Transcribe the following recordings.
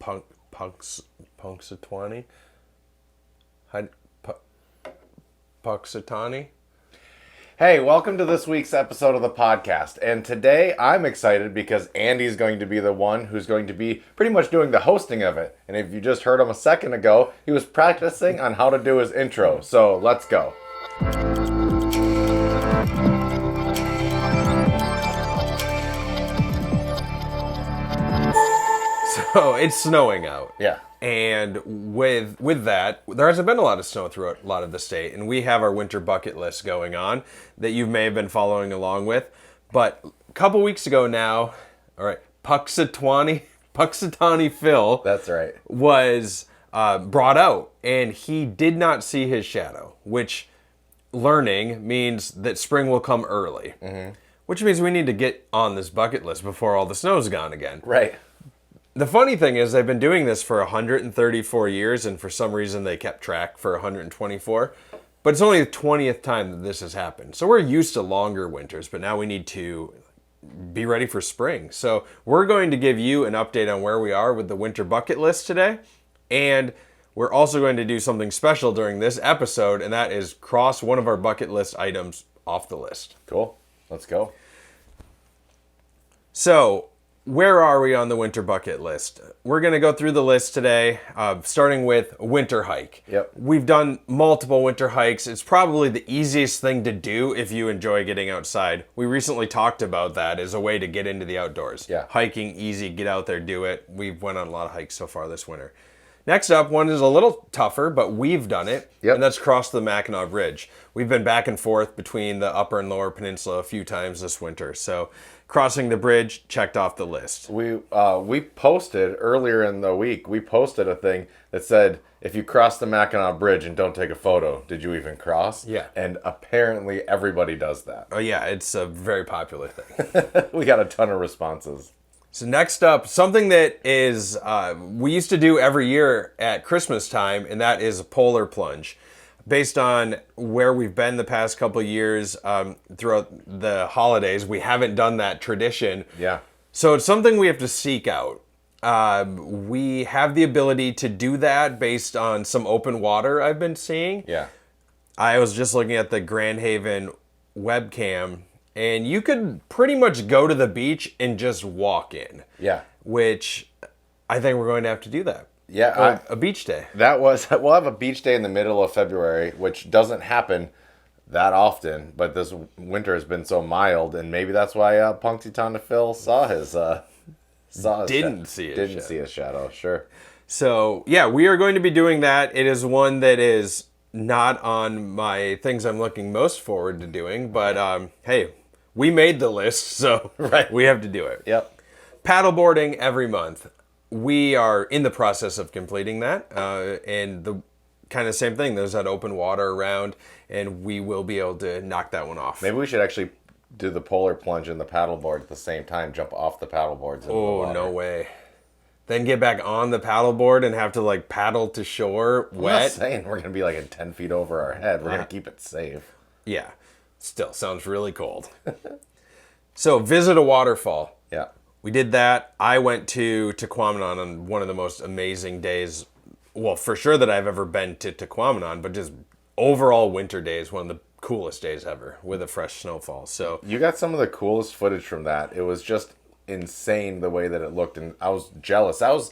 Punxsutawney. Punxsutawney. Hey, welcome to this week's episode of the podcast. And today I'm excited because Andy's going to be the one who's going to be pretty much doing the hosting of it. And if you just heard him a second ago, he was practicing on how to do his intro. So let's go. So it's snowing out. Yeah. And with that, there hasn't been a lot of snow throughout a lot of the state, and we have our winter bucket list going on that you may have been following along with. But a couple weeks ago now, all right, Punxsutawney Phil, That's right, was brought out, and he did not see his shadow, which learning means that spring will come early, which means we need to get on this bucket list before all the snow's gone again. right. The funny thing is they've been doing this for 134 years, and for some reason they kept track for 124. But it's only the 20th time that this has happened. So we're used to longer winters, but now we need to be ready for spring. So we're going to give you an update on where we are with the winter bucket list today. And we're also going to do something special during this episode, and that is cross one of our bucket list items off the list. Cool. Let's go. So, where are we on the winter bucket list? We're going to go through the list today, starting with a winter hike. Yep. We've done multiple winter hikes. It's probably the easiest thing to do if you enjoy getting outside. We recently talked about that as a way to get into the outdoors. Yeah. Hiking, easy, get out there, do it. We've went on a lot of hikes so far this winter. Next up, one is a little tougher, but we've done it, Yep. and that's cross the Mackinac Ridge. We've been back and forth between the upper and lower peninsula a few times this winter, so crossing the bridge, checked off the list. We posted earlier in the week, we posted a thing that said, if you cross the Mackinac Bridge and don't take a photo, did you even cross? Yeah. And apparently everybody does that. Oh yeah, it's a very popular thing. We got a ton of responses. So next up, something that is we used to do every year at Christmas time, and that is a polar plunge. Based on where we've been the past couple of years throughout the holidays, we haven't done that tradition. Yeah. So it's something we have to seek out. We have the ability to do that based on some open water I've been seeing. Yeah. I was just looking at the Grand Haven webcam, and you could pretty much go to the beach and just walk in. Yeah. Which I think we're going to have to do that. Yeah. A beach day. We'll have a beach day in the middle of February, which doesn't happen that often, but this winter has been so mild, and maybe that's why Punxsutawney Phil Didn't see his shadow. Sure. So, yeah, we are going to be doing that. It is one that is not on my things I'm looking most forward to doing, but hey, we made the list, so Right. we have to do it. Yep. Paddleboarding every month. We are in the process of completing that, and the kind of same thing. There's that open water around, and we will be able to knock that one off. Maybe we should actually do the polar plunge and the paddleboard at the same time. Jump off the paddleboards. Into the Oh, water. no way. Then get back on the paddleboard and have to like paddle to shore I'm not wet. saying we're gonna be like 10 feet over our head. We're gonna keep it safe. Yeah, still sounds really cold. So visit a waterfall. Yeah. We did that. I went to Tequamanon on one of the most amazing days, well, for sure that I've ever been to Tequamanon, but just overall winter days, one of the coolest days ever with a fresh snowfall. So You got some of the coolest footage from that. It was just insane the way that it looked, and I was jealous. That was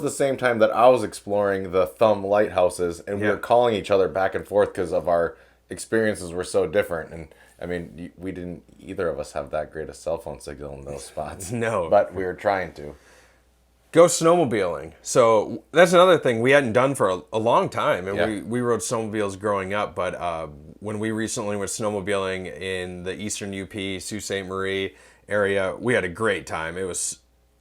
the same time that I was exploring the Thumb lighthouses, and we Yeah. were calling each other back and forth because of our experiences were so different. And I mean, we didn't either of us have that great a cell phone signal in those spots. No. But we were trying to. go snowmobiling. So that's another thing we hadn't done for a long time. And Yeah. we rode snowmobiles growing up, but when we recently went snowmobiling in the eastern UP, Sault Ste. Marie area, we had a great time. It was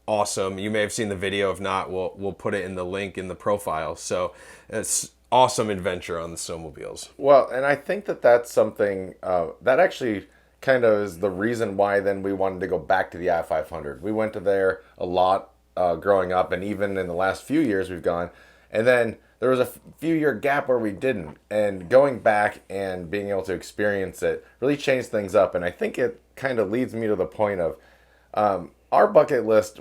awesome. You may have seen the video. If not, we'll put it in the link in the profile. So it's awesome adventure on the snowmobiles. Well, and I think that that's something that actually kind of is the reason why then we wanted to go back to the I-500. We went to there a lot growing up, and even in the last few years we've gone. And then there was a few year gap where we didn't. And going back and being able to experience it really changed things up. And I think it kind of leads me to the point of our bucket list.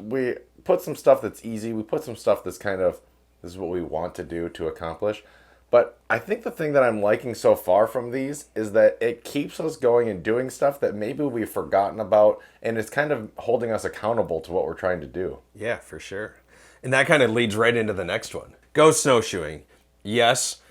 put some stuff that's easy. We put some stuff that's kind of, this is what we want to do to accomplish. But I think the thing that I'm liking so far from these is that it keeps us going and doing stuff that maybe we've forgotten about, and it's kind of holding us accountable to what we're trying to do. Yeah, for sure. And that kind of leads right into the next one. Go snowshoeing. Yes,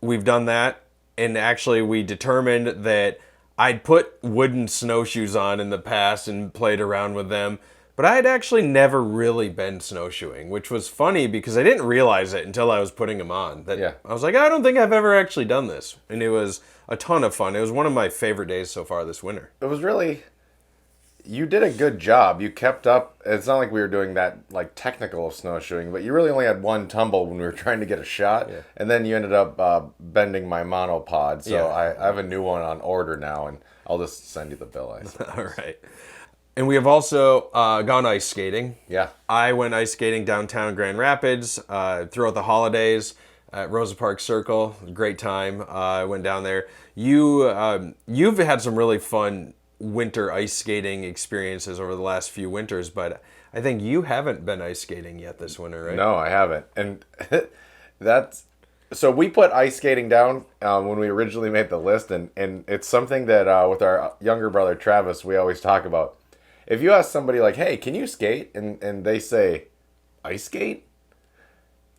we've done that. And actually, we determined that I'd put wooden snowshoes on in the past and played around with them. But I had actually never really been snowshoeing, which was funny because I didn't realize it until I was putting them on. I was like, I don't think I've ever actually done this. And it was a ton of fun. It was one of my favorite days so far this winter. It was really, you did a good job. You kept up. It's not like we were doing that like technical snowshoeing, but you really only had one tumble when we were trying to get a shot. Yeah. And then you ended up bending my monopod. So I have a new one on order now, and I'll just send you the bill, I suppose. All right. And we have also gone ice skating. Yeah. I went ice skating downtown Grand Rapids throughout the holidays at Rosa Park Circle. Great time. I went down there. You've had some really fun winter ice skating experiences over the last few winters, but I think you haven't been ice skating yet this winter, right? No, I haven't. And so we put ice skating down when we originally made the list, and it's something that with our younger brother Travis, we always talk about. If you ask somebody like, hey, can you skate? And they say, ice skate?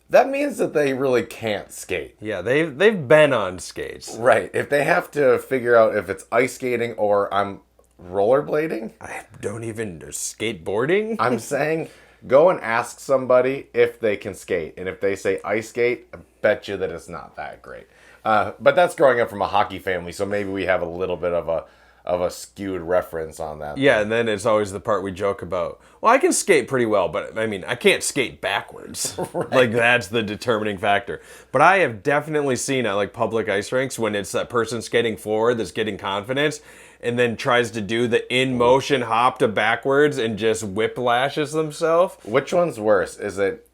That means that they really can't skate. Yeah, they've been on skates. Right. If they have to figure out if it's ice skating or I'm rollerblading. I don't even, skateboarding? I'm saying go and ask somebody if they can skate. And if they say ice skate, I bet you that it's not that great. But that's growing up from a hockey family, so maybe we have a little bit of a skewed reference on that. Yeah, and then it's always the part we joke about. Well, I can skate pretty well, but I mean, I can't skate backwards. Right. Like, that's the determining factor. But I have definitely seen at like public ice rinks when it's that person skating forward that's getting confidence and then tries to do the in-motion hop to backwards and just whiplashes themselves. Which one's worse? Is it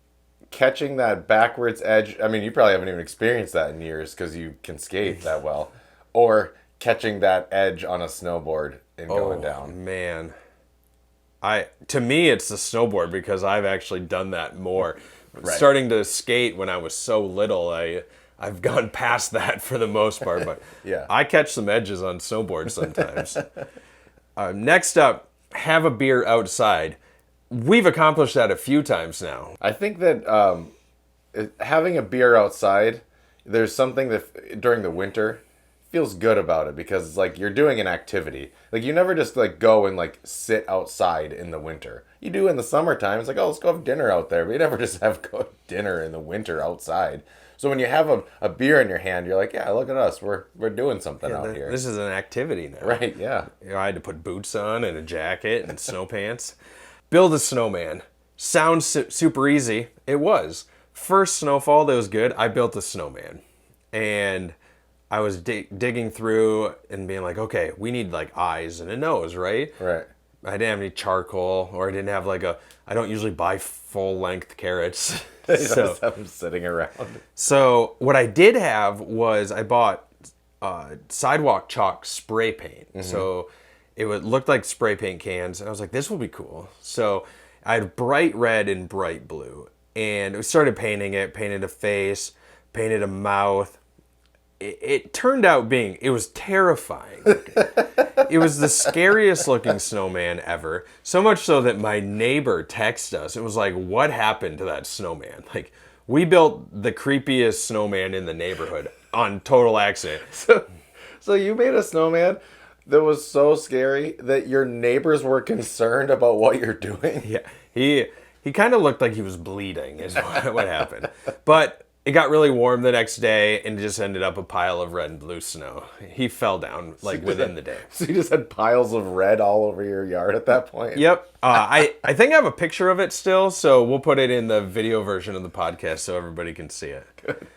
catching that backwards edge? I mean, you probably haven't even experienced that in years because you can skate that well. Or catching that edge on a snowboard and going down. Man. To me, it's the snowboard because I've actually done that more. Right. Starting to skate when I was so little, I've gone past that for the most part, but yeah. I catch some edges on snowboards sometimes. Next up, have a beer outside. We've accomplished that a few times now. I think that having a beer outside, there's something that during the winter feels good about it because it's like you're doing an activity. Like you never just like go and like sit outside in the winter. You do in the summertime. It's like, oh, let's go have dinner out there. But you never just have go dinner in the winter outside. So when you have a beer in your hand, you're like, yeah, look at us. We're doing something out here. This is an activity now. Right, yeah. You know, I had to put boots on and a jacket and snow pants. Build a snowman. Sounds super easy. It was. First snowfall that was good, I built a snowman. And I was digging through and being like, okay, we need like eyes and a nose, right? Right. I didn't have any charcoal, or I didn't have like I don't usually buy full-length carrots. You just have them sitting around. So what I did have was I bought sidewalk chalk spray paint. Mm-hmm. So it looked like spray paint cans, and I was like, this will be cool. So I had bright red and bright blue, and we started painting it, painted a face, painted a mouth. It turned out it was terrifying. It was the scariest looking snowman ever. So much so that my neighbor texted us. It was like, what happened to that snowman? Like, we built the creepiest snowman in the neighborhood on total accident. So you made a snowman that was so scary that your neighbors were concerned about what you're doing? Yeah. He kind of looked like he was bleeding is what happened. But it got really warm the next day and just ended up a pile of red and blue snow. He fell down like within the day. So you just had piles of red all over your yard at that point? Yep. I think I have a picture of it still, so we'll put it in the video version of the podcast so everybody can see it. Good.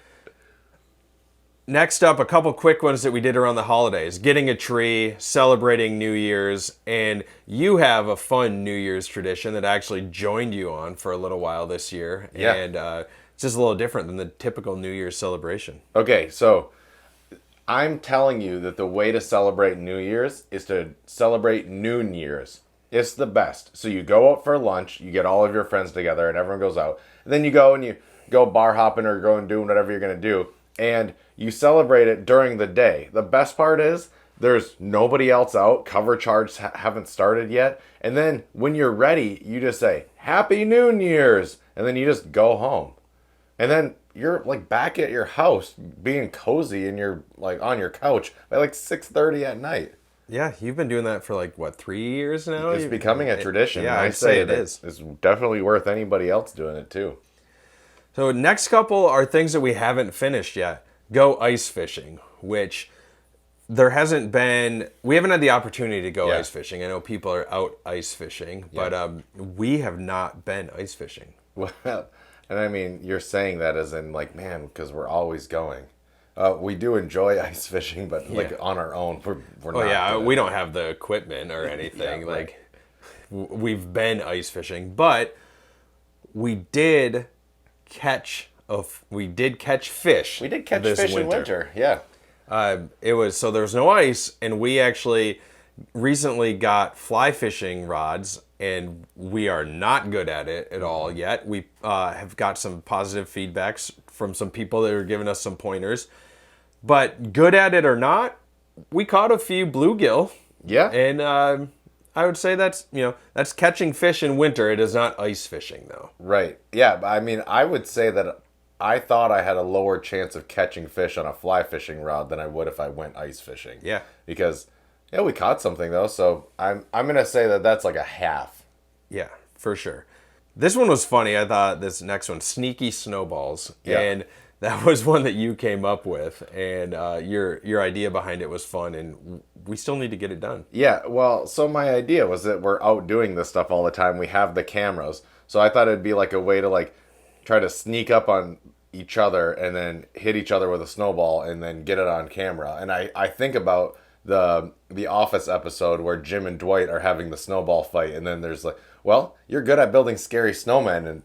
Next up, a couple quick ones that we did around the holidays. Getting a tree, celebrating New Year's, and you have a fun New Year's tradition that I actually joined you on for a little while this year. Yeah. And it's just a little different than the typical New Year's celebration. Okay, so I'm telling you that the way to celebrate New Year's is to celebrate Noon Year's. It's the best. So you go out for lunch, you get all of your friends together, and everyone goes out. And then you go and you go bar hopping or go and doing whatever you're going to do. And you celebrate it during the day. The best part is there's nobody else out. Cover charges haven't started yet. And then when you're ready, you just say, Happy New Year's. And then you just go home. And then you're like back at your house being cozy and you're like on your couch by like 6:30 at night. Yeah, you've been doing that for like, what, 3 years now? It's becoming a tradition. Yeah, and I'd say it is. It's definitely worth anybody else doing it too. So next couple are things that we haven't finished yet. Go ice fishing, which we haven't had the opportunity to go ice fishing. I know people are out ice fishing, but we have not been ice fishing. Well, and I mean, you're saying that as in like, man, because we're always going. We do enjoy ice fishing, but like on our own, we're not. Oh yeah, we don't have the equipment or anything. Yeah, right. We've been ice fishing, but we did catch fish. We did catch fish in winter. Yeah. There was no ice, and we actually recently got fly fishing rods, and we are not good at it at all yet. We have got some positive feedbacks from some people that are giving us some pointers. But good at it or not, we caught a few bluegill. Yeah. And I would say that's catching fish in winter. It is not ice fishing, though. Right. Yeah. I mean, I would say that I thought I had a lower chance of catching fish on a fly fishing rod than I would if I went ice fishing. Yeah. Because, we caught something, though. So I'm going to say that that's like a half. Yeah, for sure. This one was funny. I thought this next one, sneaky snowballs. Yeah. And that was one that you came up with, and your idea behind it was fun, and we still need to get it done. Yeah, well, so my idea was that we're out doing this stuff all the time. We have the cameras. So I thought it'd be like a way to like try to sneak up on each other and then hit each other with a snowball and then get it on camera. And I think about the Office episode where Jim and Dwight are having the snowball fight, and then there's like, well, you're good at building scary snowmen, and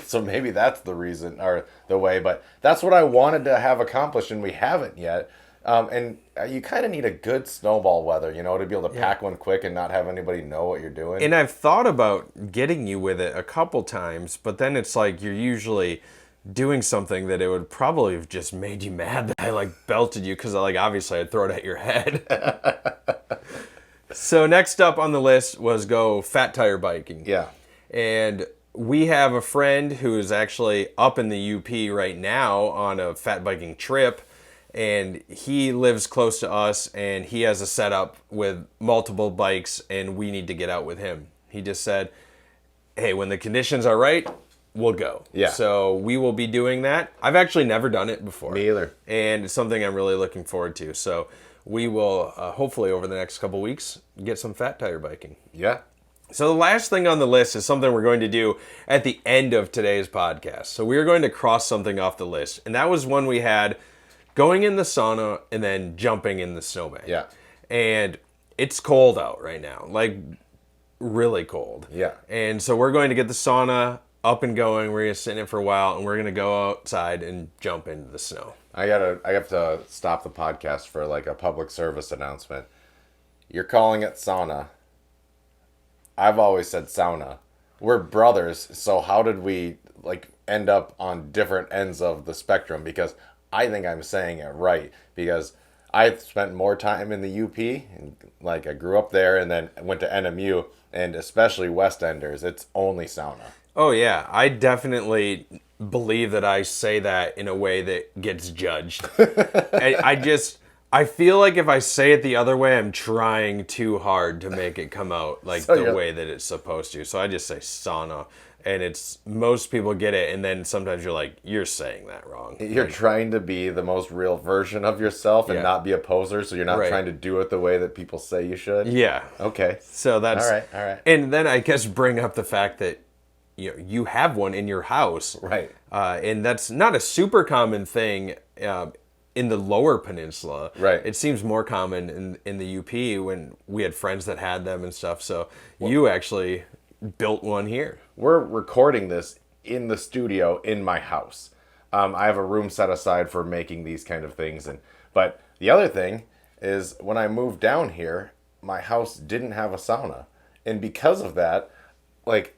so maybe that's the reason or the way, but that's what I wanted to have accomplished and we haven't yet. And you kind of need a good snowball weather, to be able to pack one quick and not have anybody know what you're doing. And I've thought about getting you with it a couple times, but then it's like you're usually doing something that it would probably have just made you mad that I like belted you because obviously I'd throw it at your head. So next up on the list was go fat tire biking. Yeah. And we have a friend who is actually up in the UP right now on a fat biking trip, and he lives close to us, and he has a setup with multiple bikes, and we need to get out with him. He just said, hey, when the conditions are right, we'll go. Yeah. So we will be doing that. I've actually never done it before. Me either. And it's something I'm really looking forward to. So we will hopefully over the next couple weeks get some fat tire biking. Yeah. So the last thing on the list is something we're going to do at the end of today's podcast. So we're going to cross something off the list. And that was one we had going in the sauna and then jumping in the snowbank. Yeah. And it's cold out right now, like really cold. Yeah. And so we're going to get the sauna up and going. We're going to sit in it for a while, and we're going to go outside and jump into the snow. I have to stop the podcast for like a public service announcement. You're calling it sauna. I've always said sauna. We're brothers, so how did we like end up on different ends of the spectrum? Because I think I'm saying it right. Because I spent more time in the UP, and like I grew up there, and then went to NMU, and especially West Enders. It's only sauna. Oh yeah, I definitely believe that I say that in a way that gets judged. I feel like if I say it the other way, I'm trying too hard to make it come out like the way that it's supposed to. So I just say sauna, and it's most people get it, and then sometimes you're like, you're saying that wrong. You're trying to be the most real version of yourself and not be a poser, so you're not trying to do it the way that people say you should. Yeah. Okay. So that's all right. And then I guess bring up the fact that you have one in your house, right? And that's not a super common thing in the lower peninsula. Right. It seems more common in the UP when we had friends that had them and stuff. So you actually built one here. We're recording this in the studio in my house. I have a room set aside for making these kind of things. But the other thing is when I moved down here, my house didn't have a sauna. And because of that, like,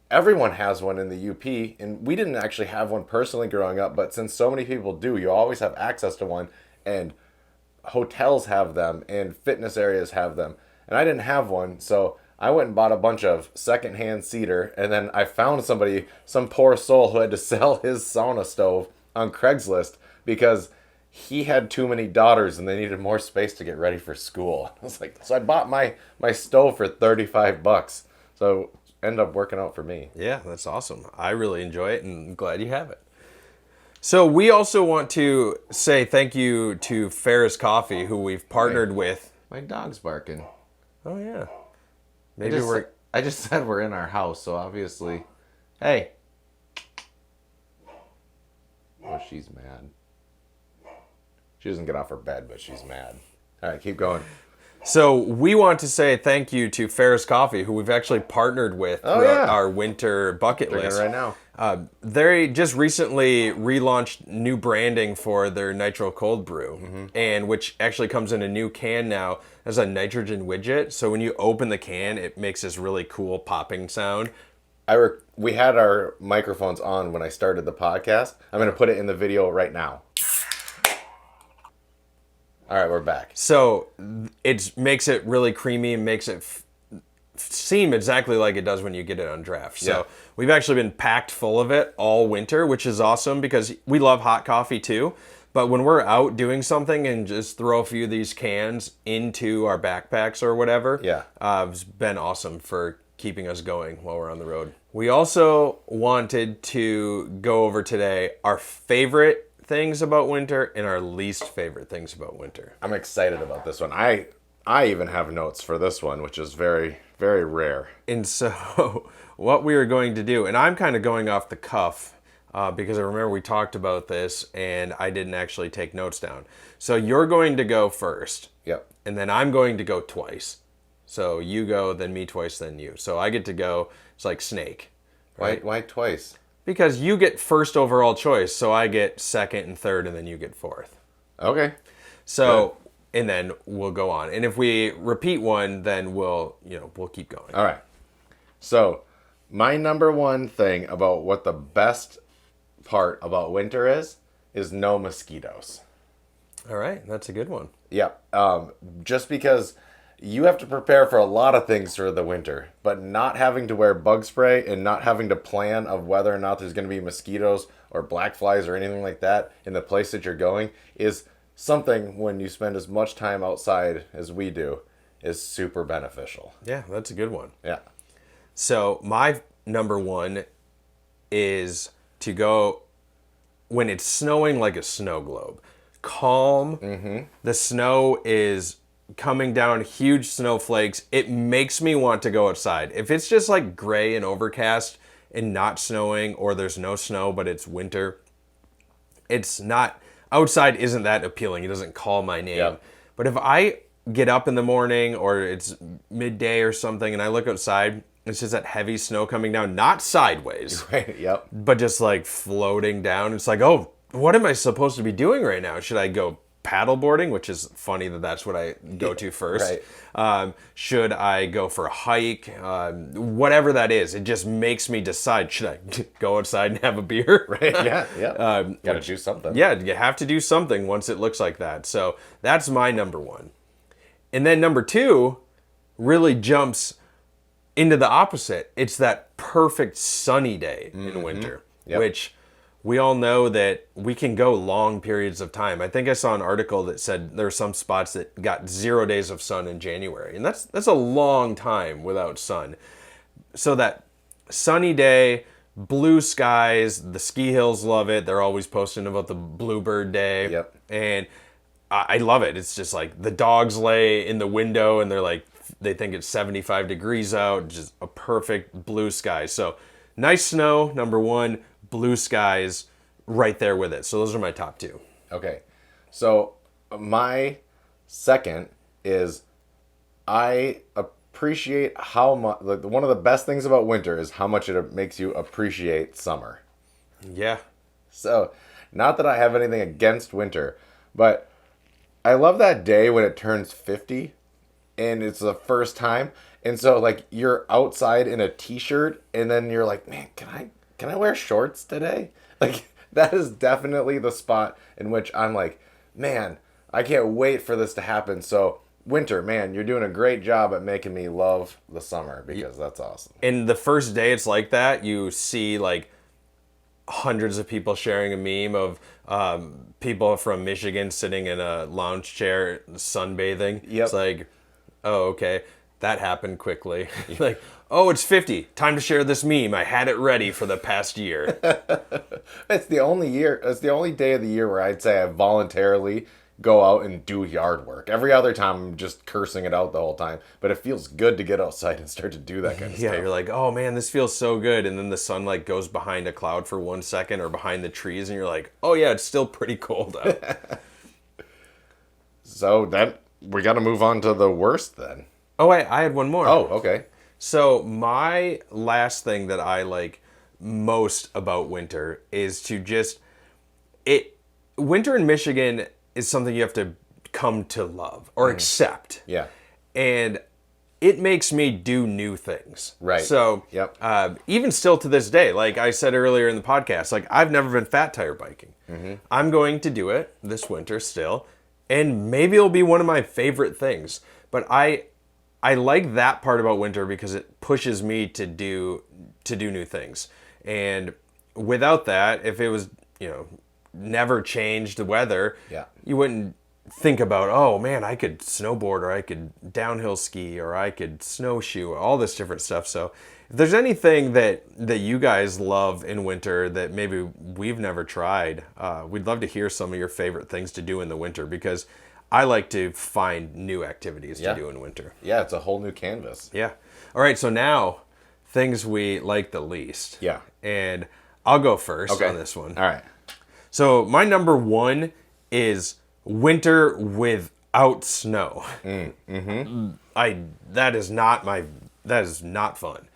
everyone has one in the UP, and we didn't actually have one personally growing up, but since so many people do, you always have access to one, and hotels have them, and fitness areas have them. And I didn't have one, so I went and bought a bunch of secondhand cedar, and then I found somebody, some poor soul who had to sell his sauna stove on Craigslist because he had too many daughters and they needed more space to get ready for school. I was like, so I bought my stove for $35. So ended up working out for me. Yeah, that's awesome. I really enjoy it and I'm glad you have it. So we also want to say thank you to Ferris Coffee, who we've partnered with. My dog's barking. Oh yeah. I just said we're in our house, so obviously, hey. Oh, she's mad. She doesn't get off her bed, but she's mad. All right, keep going. So we want to say thank you to Ferris Coffee, who we've actually partnered with throughout our winter bucket list. Right now. They just recently relaunched new branding for their Nitro Cold Brew, and which actually comes in a new can now as a nitrogen widget. So when you open the can, it makes this really cool popping sound. We had our microphones on when I started the podcast. I'm going to put it in the video right now. All right, we're back. So it makes it really creamy and makes it seem exactly like it does when you get it on draft. So we've actually been packed full of it all winter, which is awesome because we love hot coffee too. But when we're out doing something and just throw a few of these cans into our backpacks or whatever, it's been awesome for keeping us going while we're on the road. We also wanted to go over today our favorite things about winter and our least favorite things about winter. I'm excited about this one. I even have notes for this one, which is very, very rare. And so what we are going to do, and I'm kind of going off the cuff because I remember we talked about this and I didn't actually take notes down. So you're going to go first. Yep. And then I'm going to go twice. So you go, then me twice, then you. So I get to go, it's like Snake. Right? Why twice? Because you get first overall choice, so I get second and third, and then you get fourth. Okay. So, and then we'll go on. And if we repeat one, then we'll keep going. All right. So, my number one thing about what the best part about winter is no mosquitoes. All right, that's a good one. Yep. Just because you have to prepare for a lot of things for the winter, but not having to wear bug spray and not having to plan of whether or not there's going to be mosquitoes or black flies or anything like that in the place that you're going is something, when you spend as much time outside as we do, is super beneficial. Yeah, that's a good one. Yeah. So my number one is to go when it's snowing like a snow globe. Calm. Mm-hmm. The snow is coming down, huge snowflakes. It makes me want to go outside. If it's just like gray and overcast and not snowing, or there's no snow but it's winter, it's not, outside isn't that appealing. It doesn't call my name. Yep. But if I get up in the morning or it's midday or something and I look outside, it's just that heavy snow coming down, not sideways, Right. Yep. but just like floating down. It's like, oh, what am I supposed to be doing right now? Should I go paddleboarding, which is funny that that's what I go to first. Right. Should I go for a hike? Whatever that is, it just makes me decide, should I go outside and have a beer? Right. Yeah. Yeah. Gotta do something. Yeah, you have to do something once it looks like that. So that's my number one. And then number two really jumps into the opposite. It's that perfect sunny day in winter, which we all know that we can go long periods of time. I think I saw an article that said there are some spots that got 0 days of sun in January. And that's a long time without sun. So that sunny day, blue skies, the ski hills love it. They're always posting about the Bluebird Day. Yep. And I love it. It's just like the dogs lay in the window and they think it's 75 degrees out. Just a perfect blue sky. So nice snow, number one. Blue skies right there with it. So those are my top two. Okay. So my second is I appreciate how much, like, one of the best things about winter is how much it makes you appreciate summer. Yeah. So, not that I have anything against winter, but I love that day when it turns 50 and it's the first time. And so like you're outside in a t-shirt and then you're like, man, can I wear shorts today? Like that is definitely the spot in which I'm like, man, I can't wait for this to happen. So winter, man, you're doing a great job at making me love the summer because that's awesome. And the first day it's like that, you see like hundreds of people sharing a meme of people from Michigan sitting in a lounge chair sunbathing. Yep. It's like, oh, okay, that happened quickly. Like, oh, it's 50. Time to share this meme. I had it ready for the past year. It's the only day of the year where I'd say I voluntarily go out and do yard work. Every other time I'm just cursing it out the whole time. But it feels good to get outside and start to do that kind of Yeah, stuff. you're like, oh man, this feels so good. And then the sun like goes behind a cloud for 1 second or behind the trees, and you're like, oh yeah, it's still pretty cold out. So that we got to move on to the worst then. Oh wait, I had one more. Oh, okay. So my last thing that I like most about winter is to just winter in Michigan is something you have to come to love or accept. Yeah. And it makes me do new things. Right. So Yep. even still to this day, like I said earlier in the podcast, like I've never been fat tire biking. I'm going to do it this winter still, and maybe it'll be one of my favorite things. But I like that part about winter because it pushes me to do new things. And without that, if it was, never changed the weather, Yeah. you wouldn't think about, oh man, I could snowboard or I could downhill ski or I could snowshoe, all this different stuff. So if there's anything that you guys love in winter that maybe we've never tried, we'd love to hear some of your favorite things to do in the winter, because I like to find new activities to do in winter. Yeah, it's a whole new canvas. Yeah. All right, so now things we like the least. Yeah. And I'll go first on this one. All right. So my number one is winter without snow. That is not fun.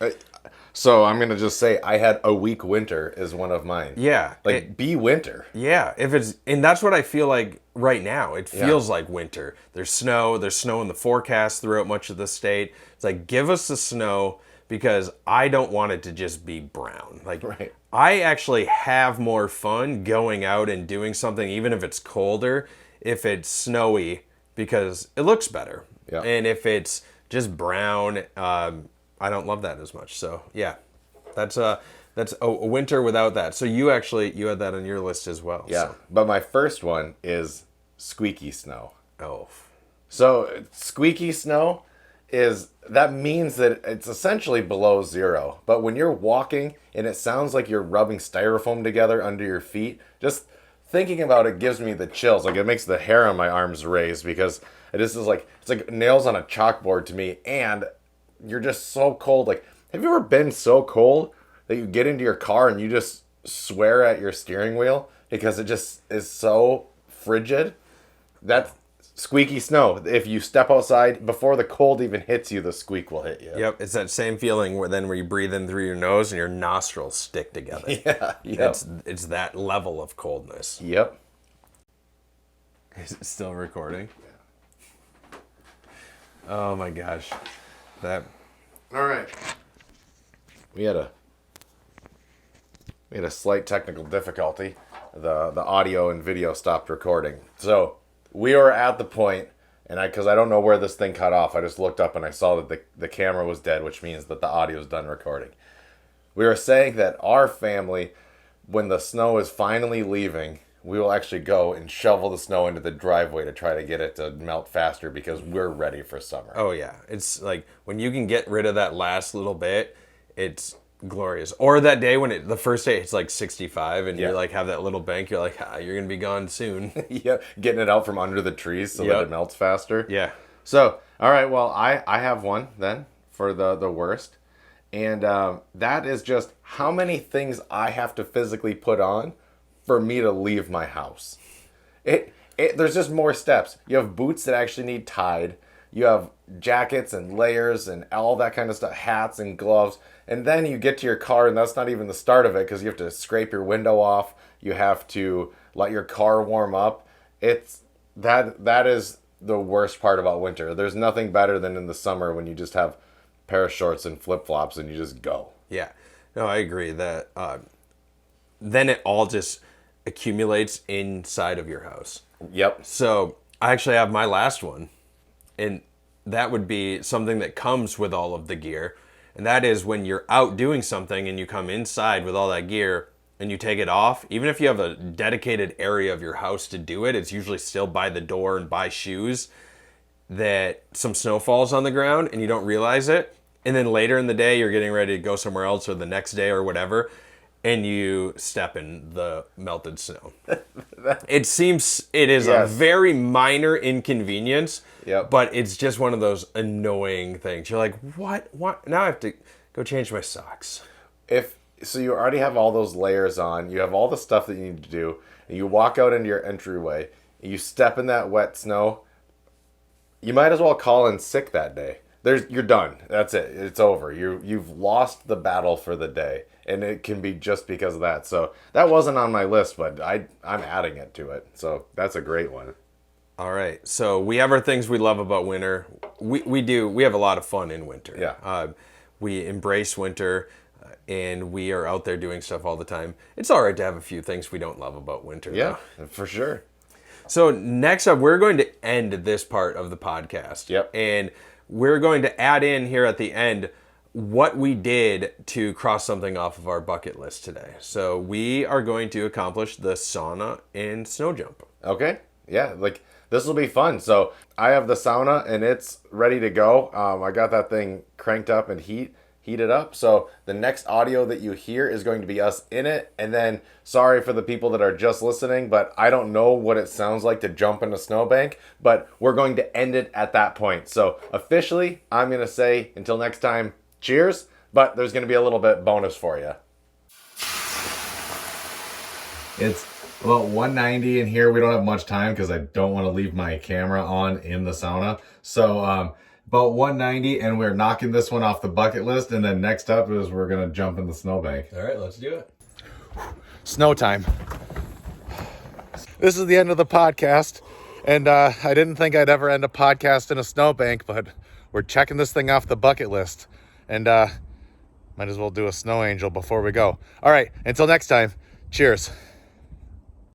So I'm gonna just say I had a weak winter is one of mine. Yeah. Be winter. Yeah, and that's what I feel like right now. It feels like winter. There's snow in the forecast throughout much of the state. It's like, give us the snow, because I don't want it to just be brown. Like, Right. I actually have more fun going out and doing something, even if it's colder, if it's snowy, because it looks better. Yeah. And if it's just brown, I don't love that as much. So yeah, that's a winter without that. So you had that on your list as well. Yeah. But my first one is squeaky snow. Oh. So squeaky snow that means that it's essentially below zero. But when you're walking and it sounds like you're rubbing styrofoam together under your feet, just thinking about it gives me the chills. Like, it makes the hair on my arms raise, because it's like nails on a chalkboard to me. And you're just so cold. Like, have you ever been so cold that you get into your car and you just swear at your steering wheel because it just is so frigid? That's squeaky snow. If you step outside, before the cold even hits you, the squeak will hit you. Yep, it's that same feeling where you breathe in through your nose and your nostrils stick together. Yeah. Yep. It's that level of coldness. Yep. Is it still recording? Oh my gosh. That. All right. We had a slight technical difficulty. The audio and video stopped recording. So we were at the point, and because I don't know where this thing cut off, I just looked up and I saw that the camera was dead, which means that the audio is done recording. We were saying that our family, when the snow is finally leaving, we will actually go and shovel the snow into the driveway to try to get it to melt faster, because we're ready for summer. Oh yeah, it's like when you can get rid of that last little bit, it's glorious. Or that day when the first day it's like 65 and you like have that little bank, you're like, you're gonna be gone soon. Yeah, getting it out from under the trees so that it melts faster. Yeah. So, all right, well, I have one then for the worst. And that is just how many things I have to physically put on for me to leave my house. There's just more steps. You have boots that actually need tied. You have jackets and layers and all that kind of stuff, hats and gloves. And then you get to your car, and that's not even the start of it, because you have to scrape your window off. You have to let your car warm up. That is the worst part about winter. There's nothing better than in the summer when you just have pair of shorts and flip-flops and you just go. Yeah. No, I agree that then it all just accumulates inside of your house. Yep. So I actually have my last one, and that would be something that comes with all of the gear. And that is when you're out doing something and you come inside with all that gear and you take it off, even if you have a dedicated area of your house to do it, it's usually still by the door and by shoes, that some snow falls on the ground and you don't realize it. And then later in the day, you're getting ready to go somewhere else, or the next day or whatever, and you step in the melted snow. It is a Yes. very minor inconvenience, Yep. but it's just one of those annoying things. You're like, what? Now I have to go change my socks. So you already have all those layers on, you have all the stuff that you need to do, and you walk out into your entryway, and you step in that wet snow, you might as well call in sick that day. You're done. That's it. It's over. You've lost the battle for the day, and it can be just because of that. So that wasn't on my list, but I'm adding it to it. So that's a great one. All right. So we have our things we love about winter. We have a lot of fun in winter. Yeah. We embrace winter, and we are out there doing stuff all the time. It's all right to have a few things we don't love about winter. Yeah, though. for sure. So next up, we're going to end this part of the podcast. Yep. And we're going to add in here at the end what we did to cross something off of our bucket list today. So we are going to accomplish the sauna and snow jump. Okay. Yeah, like this will be fun. So I have the sauna and it's ready to go. I got that thing cranked up and heated up. So the next audio that you hear is going to be us in it. And then sorry for the people that are just listening, but I don't know what it sounds like to jump in a snowbank, but we're going to end it at that point. So officially, I'm going to say until next time, cheers, but there's going to be a little bit bonus for you. It's about 190 in here. We don't have much time because I don't want to leave my camera on in the sauna. So about 190, and we're knocking this one off the bucket list. And then next up is we're going to jump in the snowbank. All right, let's do it. Snow time. This is the end of the podcast. And I didn't think I'd ever end a podcast in a snowbank, but we're checking this thing off the bucket list. And might as well do a snow angel before we go. All right, until next time, cheers.